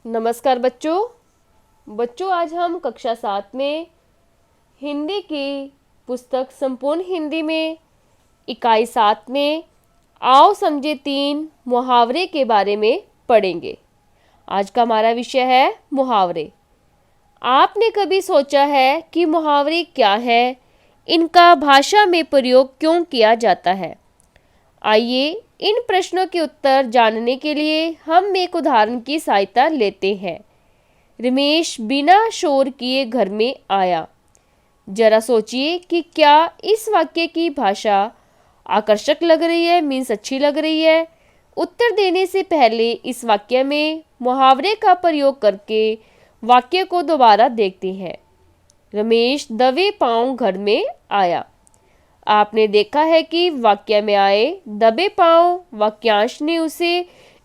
नमस्कार बच्चों आज हम कक्षा 7 में हिंदी की पुस्तक संपूर्ण हिंदी में इकाई 7 में आओ समझे 3 मुहावरे के बारे में पढ़ेंगे। आज का हमारा विषय है मुहावरे। आपने कभी सोचा है कि मुहावरे क्या है, इनका भाषा में प्रयोग क्यों किया जाता है? आइए इन प्रश्नों के उत्तर जानने के लिए हम एक उदाहरण की सहायता लेते हैं। रमेश बिना शोर किए घर में आया। जरा सोचिए कि क्या इस वाक्य की भाषा आकर्षक लग रही है, मीन्स अच्छी लग रही है। उत्तर देने से पहले इस वाक्य में मुहावरे का प्रयोग करके वाक्य को दोबारा देखते हैं। रमेश दबे पांव घर में आया। आपने देखा है कि वाक्य में आए दबे पांव वाक्यांश ने उसे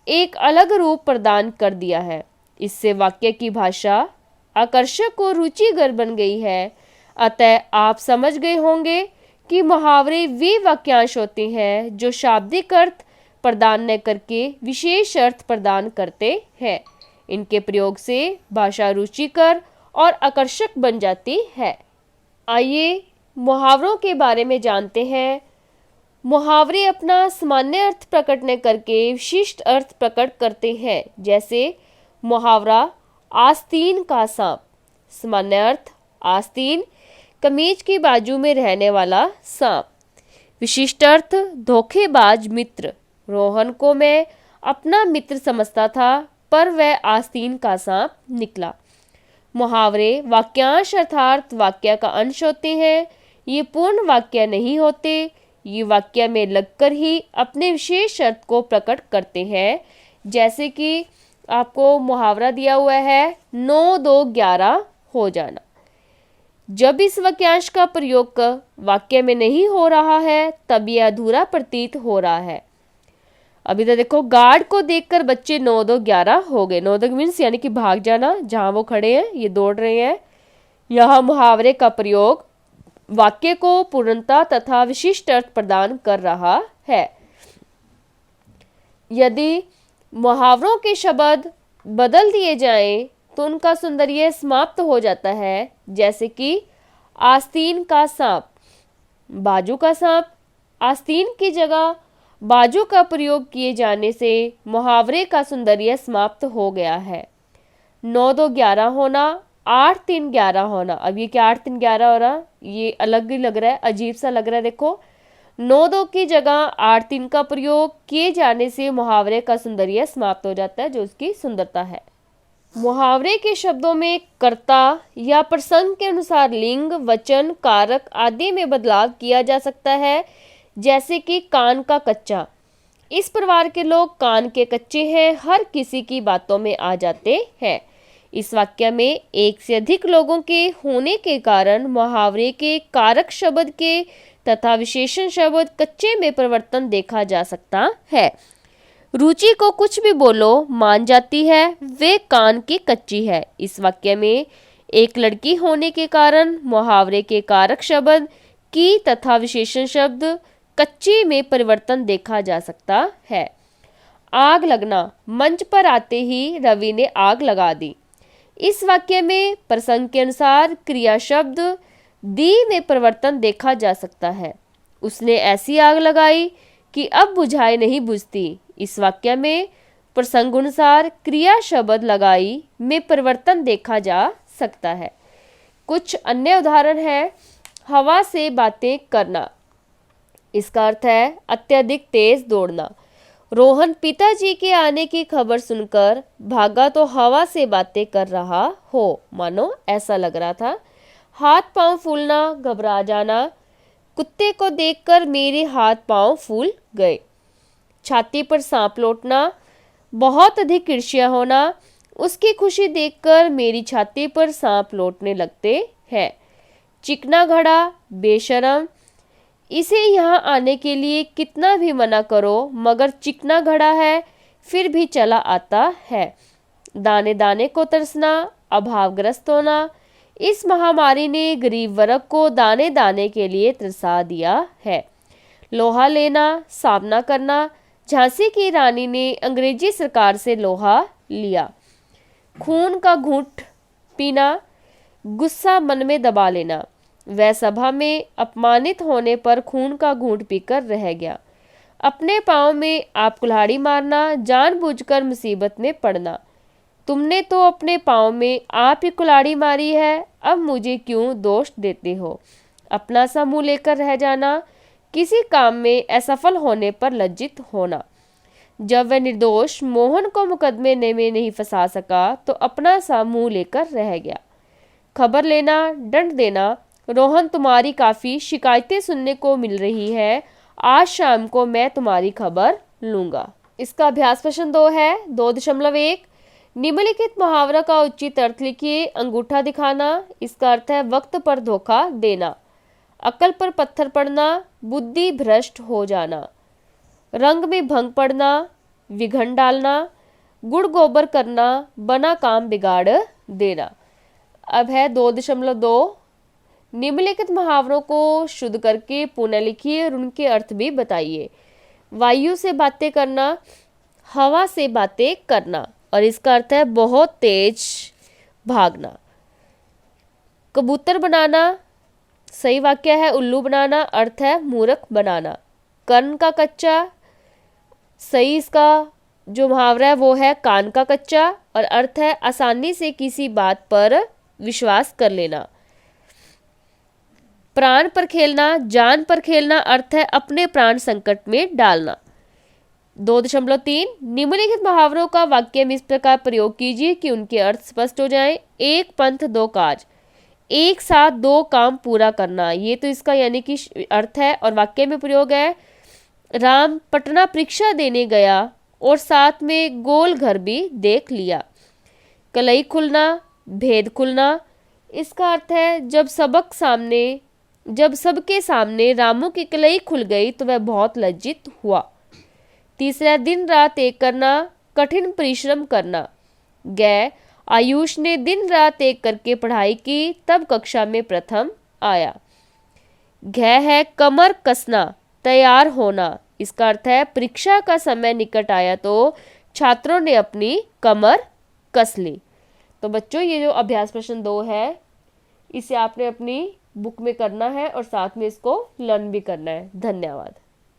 एक अलग रूप प्रदान कर दिया है। इससे वाक्य की भाषा आकर्षक और रुचिकर बन गई है। अतः आप समझ गए होंगे कि मुहावरे वे वाक्यांश होते हैं जो शाब्दिक अर्थ प्रदान न करके विशेष अर्थ प्रदान करते हैं। इनके प्रयोग से भाषा रुचिकर और आकर्षक बन जाती है। आइए मुहावरों के बारे में जानते हैं। मुहावरे अपना सामान्य अर्थ प्रकट न करके विशिष्ट अर्थ प्रकट करते हैं। जैसे मुहावरा आस्तीन का सांप। सामान्य अर्थ आस्तीन, कमीज की बाजू में रहने वाला सांप। विशिष्ट अर्थ धोखेबाज मित्र। रोहन को मैं अपना मित्र समझता था पर वह आस्तीन का सांप निकला। मुहावरे वाक्यांश अर्थात वाक्य का अंश होते हैं। ये पूर्ण वाक्य नहीं होते। ये वाक्य में लगकर ही अपने विशेष अर्थ को प्रकट करते हैं। जैसे कि आपको मुहावरा दिया हुआ है 9 2 11 हो जाना। जब इस वाक्यांश का प्रयोग वाक्य में नहीं हो रहा है तब यह अधूरा प्रतीत हो रहा है। अभी तो देखो गार्ड को देखकर बच्चे 9 2 11 हो गए। 9 2 मीन्स यानी कि भाग जाना, जहां वो खड़े हैं ये दौड़ रहे हैं। यह मुहावरे का प्रयोग वाक्य को पूर्णता तथा विशिष्ट अर्थ प्रदान कर रहा है। यदि मुहावरों के शब्द बदल दिए जाएं तो उनका सौंदर्य समाप्त हो जाता है। जैसे कि आस्तीन का सांप, बाजू का सांप। आस्तीन की जगह बाजू का प्रयोग किए जाने से मुहावरे का सौंदर्य समाप्त हो गया है। 9 2 11 होना, 8 3 11 होना। अब ये क्या 8 3 11 हो रहा, ये अलग ही लग रहा है, अजीब सा लग रहा है। देखो 9 2 की जगह 8 3 का प्रयोग किए जाने से मुहावरे का सौंदर्य समाप्त हो जाता है, जो उसकी सुंदरता है। मुहावरे के शब्दों में कर्ता या प्रसंग के अनुसार लिंग, वचन, कारक आदि में बदलाव किया जा सकता है। जैसे कि कान का कच्चा। इस परिवार के लोग कान के कच्चे हैं, हर किसी की बातों में आ जाते हैं। इस वाक्य में एक से अधिक लोगों के होने के कारण मुहावरे के कारक शब्द के तथा विशेषण शब्द कच्चे में परिवर्तन देखा जा सकता है। रुचि को कुछ भी बोलो मान जाती है, वे कान की कच्ची है। इस वाक्य में एक लड़की होने के कारण मुहावरे के कारक शब्द की तथा विशेषण शब्द कच्ची में परिवर्तन देखा जा सकता है। आग लगना। मंच पर आते ही रवि ने आग लगा दी। इस वाक्य में प्रसंग के अनुसार क्रिया शब्द दी में परिवर्तन देखा जा सकता है। उसने ऐसी आग लगाई कि अब बुझाए नहीं बुझती। इस वाक्य में प्रसंग अनुसार क्रिया शब्द लगाई में परिवर्तन देखा जा सकता है। कुछ अन्य उदाहरण है। हवा से बातें करना। इसका अर्थ है अत्यधिक तेज दौड़ना। रोहन पिताजी के आने की खबर सुनकर भागा तो हवा से बातें कर रहा हो, मानो ऐसा लग रहा था। हाथ पांव फूलना, घबरा जाना। कुत्ते को देखकर मेरे हाथ पांव फूल गए। छाती पर सांप लौटना, बहुत अधिक ईर्ष्या होना। उसकी खुशी देखकर मेरी छाती पर सांप लौटने लगते हैं। चिकना घड़ा, बेशरम। इसे यहाँ आने के लिए कितना भी मना करो मगर चिकना घड़ा है फिर भी चला आता है। दाने दाने को तरसना, अभावग्रस्त होना। इस महामारी ने गरीब वर्ग को दाने दाने के लिए तरसा दिया है। लोहा लेना, सामना करना। झांसी की रानी ने अंग्रेजी सरकार से लोहा लिया। खून का घूंट पीना, गुस्सा मन में दबा लेना। वह सभा में अपमानित होने पर खून का घूंट पीकर रह गया। अपने पाँव में आप कुल्हाड़ी मारना, जानबूझकर मुसीबत में पड़ना। तुमने तो अपने पाँव में आप ही कुल्हाड़ी मारी है, अब मुझे क्यों दोष देते हो। अपना सा मुँह लेकर रह जाना, किसी काम में असफल होने पर लज्जित होना। जब वह निर्दोष मोहन को मुकदमे में नहीं फंसा सका तो अपना सा मुँह लेकर रह गया। खबर लेना, दंड देना। रोहन, तुम्हारी काफ़ी शिकायतें सुनने को मिल रही है, आज शाम को मैं तुम्हारी खबर लूँगा। इसका अभ्यास प्रश्न 2 है। 2.1 निम्नलिखित मुहावरा का उचित अर्थ लिखिए। अंगूठा दिखाना, इसका अर्थ है वक्त पर धोखा देना। अकल पर पत्थर पड़ना, बुद्धि भ्रष्ट हो जाना। रंग में भंग पड़ना, विघन डालना। गुड़ गोबर करना, बना काम बिगाड़ देना। अब है 2.2 निम्नलिखित मुहावरों को शुद्ध करके पुनः लिखिए और उनके अर्थ भी बताइए। वायु से बातें करना, हवा से बातें करना, और इसका अर्थ है बहुत तेज भागना। कबूतर बनाना, सही वाक्य है उल्लू बनाना, अर्थ है मूर्ख बनाना। कर्ण का कच्चा, सही इसका जो मुहावरा है वो है कान का कच्चा, और अर्थ है आसानी से किसी बात पर विश्वास कर लेना। प्राण पर खेलना, जान पर खेलना, अर्थ है अपने प्राण संकट में डालना। 2.3 निम्नलिखित मुहावरों का वाक्य में इस प्रकार प्रयोग कीजिए कि उनके अर्थ स्पष्ट हो जाएं। एक पंथ दो काज, एक साथ दो काम पूरा करना, ये तो इसका यानी कि अर्थ है, और वाक्य में प्रयोग है राम पटना परीक्षा देने गया और साथ में गोल घर भी देख लिया। कलई खुलना, भेद खुलना, इसका अर्थ है जब सबके सामने रामू की कलई खुल गई तो वह बहुत लज्जित हुआ। तीसरा, दिन रात एक करना, कठिन परिश्रम करना। आयुष ने दिन रात एक करके पढ़ाई की, तब कक्षा में प्रथम आया। है कमर कसना, तैयार होना, इसका अर्थ है परीक्षा का समय निकट आया तो छात्रों ने अपनी कमर कस ली। तो बच्चों, ये जो अभ्यास प्रश्न 2 है इसे आपने अपनी बुक में करना है और साथ में इसको लर्न भी करना है। धन्यवाद।